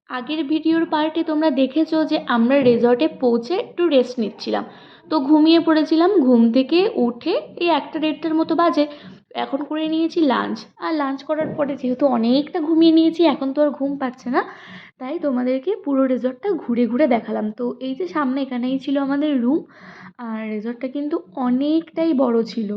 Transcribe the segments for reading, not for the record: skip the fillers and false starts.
আগের ভিডিওর পার্টে তোমরা দেখেছো যে আমরা রেজর্টে পৌঁছে একটু রেস্ট নিচ্ছিলাম, তো ঘুমিয়ে পড়েছিলাম। ঘুম থেকে উঠে এই 1টা 1:30টার মতো বাজে, এখন করে নিয়েছি লাঞ্চ। আর লাঞ্চ করার পরে যেহেতু অনেকটা ঘুমিয়ে নিয়েছি, এখন তো আর ঘুম পাচ্ছে না, তাই তোমাদেরকে পুরো রিসর্টটা ঘুরে ঘুরে দেখালাম। তো এই যে সামনে এখানেই ছিল আমাদের রুম, আর রিসর্টটা কিন্তু অনেকটাই বড় ছিল।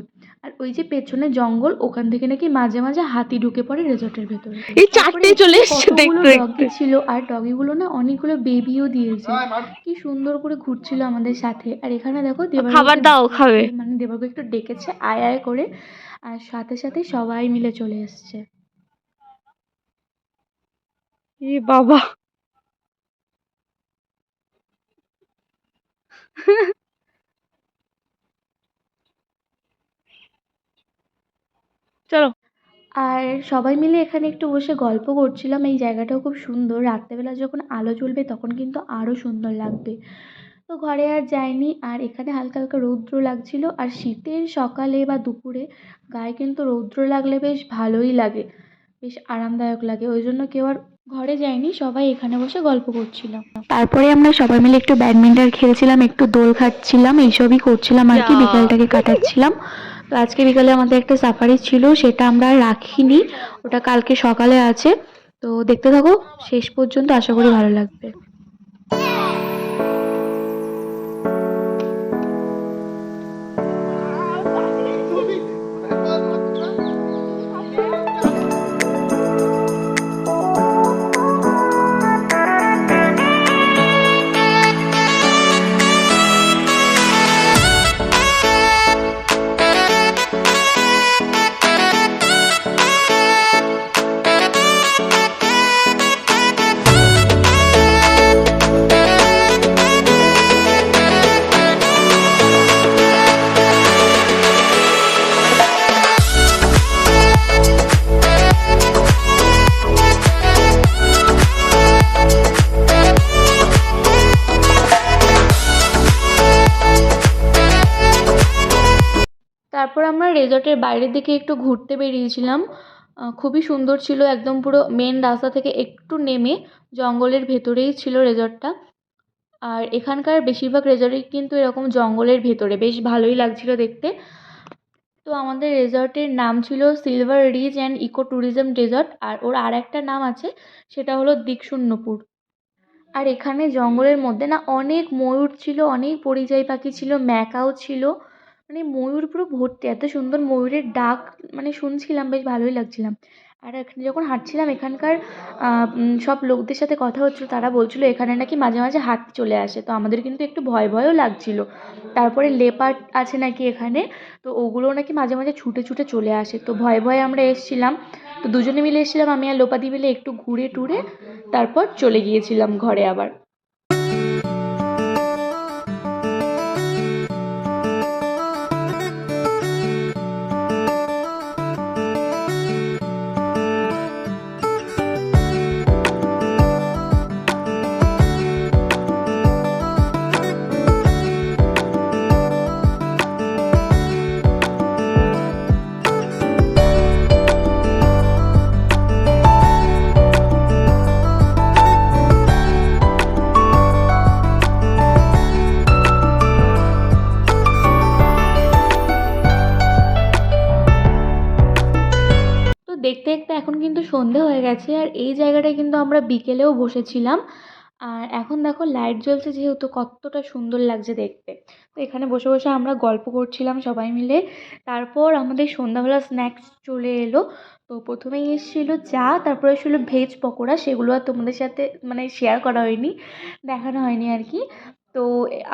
আর ওই যে পেছনে জঙ্গল, ওখান থেকে নাকি মাঝে মাঝে হাতি ঢুকে পড়ে রিসর্টের ভেতরে। এই তারপরে 4টে চলে এখানে এসছে কতগুলো দেখতে দেখতে। ডগি ছিল, আর ডগিগুলো না অনেকগুলো বেবিও দিয়েছে। কি সুন্দর করে ঘুরছিল আমাদের সাথে। আর এখানে দেখো খাবার দেবার্গকে দাও, খাবে? মানে দেবার্গ একটু ডেকেছে আয় আয় করে, আর সাথে সাথে সবাই মিলে চলে এসছে। এ বাবা! চলো। আর সবাই মিলে এখানে একটু বসে গল্প করছিলাম। এই জায়গাটাও খুব সুন্দর, রাত্রেবেলা যখন আলো জ্বলবে তখন কিন্তু আরও সুন্দর লাগবে। তো ঘরে আর যাইনি। আর এখানে হালকা হালকা রৌদ্র লাগছিল, আর শীতের সকালে বা দুপুরে গায়ে কিন্তু রৌদ্র লাগলে বেশ ভালোই লাগে, বেশ আরামদায়ক লাগে। ওই জন্য কেউ আর ঘরে যায়নি, সবাই এখানে বসে গল্প করছিলাম। তারপরে আমরা সবাই মিলে একটু ব্যাডমিন্টন খেলছিলাম, একটু দোল খাচ্ছিলাম, এইসবই করছিলাম আর যা। কি, বিকালটাকে কাটাচ্ছিলাম। তো আজকে বিকালে আমাদের একটা সাফারি ছিল, সেটা আমরা আর রাখিনি, ওটা কালকে সকালে আছে। তো দেখতে থাকো শেষ পর্যন্ত, আশা করি ভালো লাগবে। তারপর আমরা রেজর্টের বাইরের দিকে একটু ঘুরতে বেরিয়েছিলাম। খুবই সুন্দর ছিল, একদম পুরো মেন রাস্তা থেকে একটু নেমে জঙ্গলের ভেতরেই ছিল রেজর্টটা। আর এখানকার বেশিরভাগ রেজর্টই কিন্তু এরকম জঙ্গলের ভেতরে, বেশ ভালোই লাগছিল দেখতে। তো আমাদের রেজর্টের নাম ছিল silver ridge and eco tourism resort, আর ওর আর একটা নাম আছে, সেটা হলো দিকশূন্যপুর। আর এখানে জঙ্গলের মধ্যে না অনেক ময়ূর ছিল, অনেক পরিযায়ী পাখি ছিল, ম্যাকাও ছিল, মানে ময়ূর পুরো ভর্তি, এত সুন্দর ময়ূরের ডাক মানে শুনছিলাম, বেশ ভালোই লাগছিলাম। আর এখানে যখন হাঁটছিলাম, এখানকার সব লোকদের সাথে কথা হচ্ছিল, তারা বলছিল এখানে নাকি মাঝে মাঝে হাতি চলে আসে। তো আমাদের কিন্তু একটু ভয় ভয়ও লাগছিল। তারপরে লেপার্ড আছে নাকি এখানে, তো ওগুলো নাকি মাঝে মাঝে ছুটে ছুটে চলে আসে, তো ভয়ে ভয়ে আমরা এসছিলাম। তো দুজনে মিলে এসেছিলাম, আমি আর লোপাদি মিলে একটু ঘুরে টুরে তারপর চলে গিয়েছিলাম ঘরে আবার। তো দেখতে দেখতে এখন কিন্তু সন্ধে হয়ে গেছে, আর এই জায়গাটায় কিন্তু আমরা বিকেলেও বসেছিলাম। আর এখন দেখো লাইট জ্বলছে যেহেতু, কতটা সুন্দর লাগছে দেখতে। তো এখানে বসে বসে আমরা গল্প করছিলাম সবাই মিলে। তারপর আমাদের সন্ধ্যাবেলা স্ন্যাক্স চলে এলো। তো প্রথমেই এসেছিলো চা, তারপরে এসেছিলো ভেজ পকোড়া, সেগুলো আর তোমাদের সাথে মানে শেয়ার করা হয়নি, দেখানো হয়নি আর কি। তো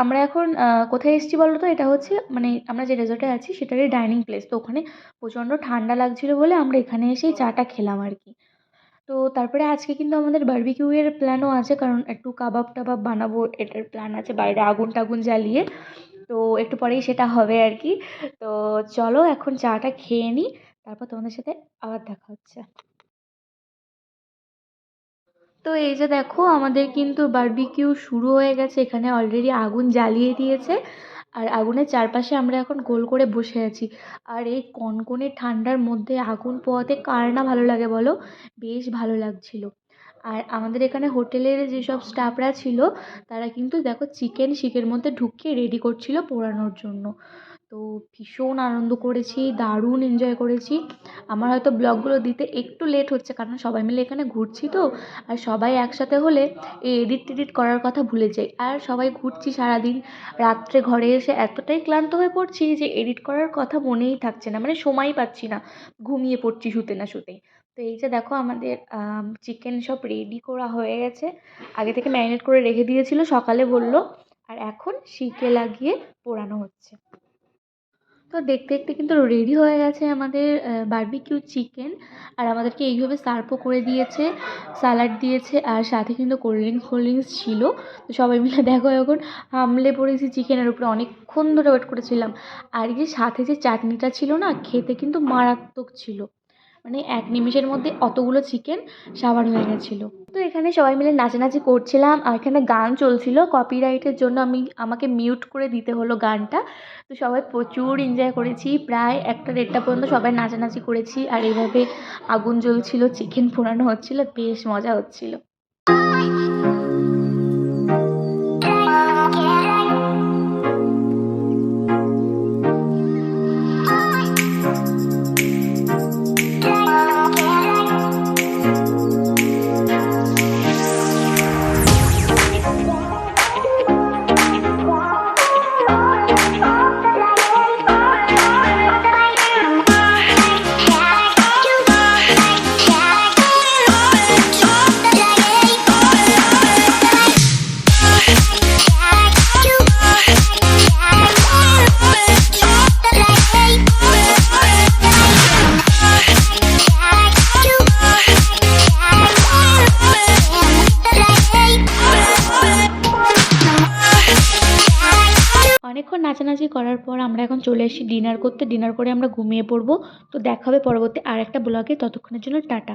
আমরা এখন কোথায় এসেছি বলো তো, এটা হচ্ছে মানে আমরা যে রেজর্টে আছি সেটারই ডাইনিং প্লেস। তো ওখানে প্রচণ্ড ঠান্ডা লাগছিল বলে আমরা এখানে এসেই চাটা খেলাম আর কি। তো তারপরে আজকে কিন্তু আমাদের বারবিকিউ এর প্ল্যানও আছে, কারণ একটু কাবাব টাবাব বানাবো, এটার প্ল্যান আছে বাইরে আগুন টাগুন জ্বালিয়ে। তো একটু পরেই সেটা হবে আর কি। তো চলো এখন চাটা খেয়ে নিই, তারপর তোমাদের সাথে আবার দেখা হচ্ছে। তো এই যে দেখো আমাদের কিন্তু বারবিকিউ শুরু হয়ে গেছে, এখানে অলরেডি আগুন জ্বালিয়ে দিয়েছে। আর আগুনের চারপাশে আমরা এখন গোল করে বসে আছি। আর এই কনকনে ঠান্ডার মধ্যে আগুন পোহাতে কার না ভালো লাগে বলো, বেশ ভালো লাগছিল। আর আমাদের এখানে হোটেলের যেসব স্টাফরা ছিল তারা কিন্তু দেখো চিকেন শিকের মধ্যে ঢুকিয়ে রেডি করছিল পোড়ানোর জন্য। তো ভীষণ আনন্দ করেছি, দারুণ এনজয় করেছি। আমার হয়তো ব্লগগুলো দিতে একটু লেট হচ্ছে, কারণ সবাই মিলে এখানে ঘুরছি তো। আর সবাই একসাথে হলে এই এডিট টেডিট করার কথা ভুলে যাই। আর সবাই ঘুরছি সারাদিন, রাত্রে ঘরে এসে এতটাই ক্লান্ত হয়ে পড়ছি যে এডিট করার কথা মনেই থাকছে না, মানে সময়ই পাচ্ছি না, ঘুমিয়ে পড়ছি শুতে না শুতেই। তো এই যে দেখো আমাদের চিকেন সব রেডি করা হয়ে গেছে, আগে থেকে ম্যারিনেট করে রেখে দিয়েছিল, সকালে বললো। আর এখন শিকে লাগিয়ে পোড়ানো হচ্ছে। তো দেখতে দেখতে কিন্তু রেডি হয়ে গেছে আমাদের বারবিকিউ চিকেন। আর আমাদেরকে এইভাবে সার্ভও করে দিয়েছে, স্যালাড দিয়েছে, আর সাথে কিন্তু কোল্ড ড্রিঙ্কস ছিল। তো সবাই মিলে দেখো এখন হামলে পড়েছি চিকেনের উপরে, অনেকক্ষণ ধরে ওয়েট করেছিলাম। আর এই যে সাথে যে চাটনিটা ছিল না, খেতে কিন্তু মারাত্মক ছিল, মানে এক নিমেষের মধ্যে অতগুলো চিকেন সাবার হয়ে গেছিলো। তো এখানে সবাই মিলে নাচানাচি করছিলাম, আর এখানে গান চলছিল, কপিরাইটের জন্য আমাকে মিউট করে দিতে হলো গানটা। তো সবাই প্রচুর এনজয় করেছি, প্রায় 1টা 1:30 পর্যন্ত সবাই নাচানাচি করেছি। আর এইভাবে আগুন জ্বলছিল, চিকেন পোড়ানো হচ্ছিল, বেশ মজা হচ্ছিল। অনেকক্ষণ নাচানাচি করার পর আমরা এখন চলে এসেছি ডিনার করতে। ডিনার করে আমরা ঘুমিয়ে পড়বো। তো দেখা হবে পরবর্তী আর একটা ব্লগে, ততক্ষণের জন্য টাটা।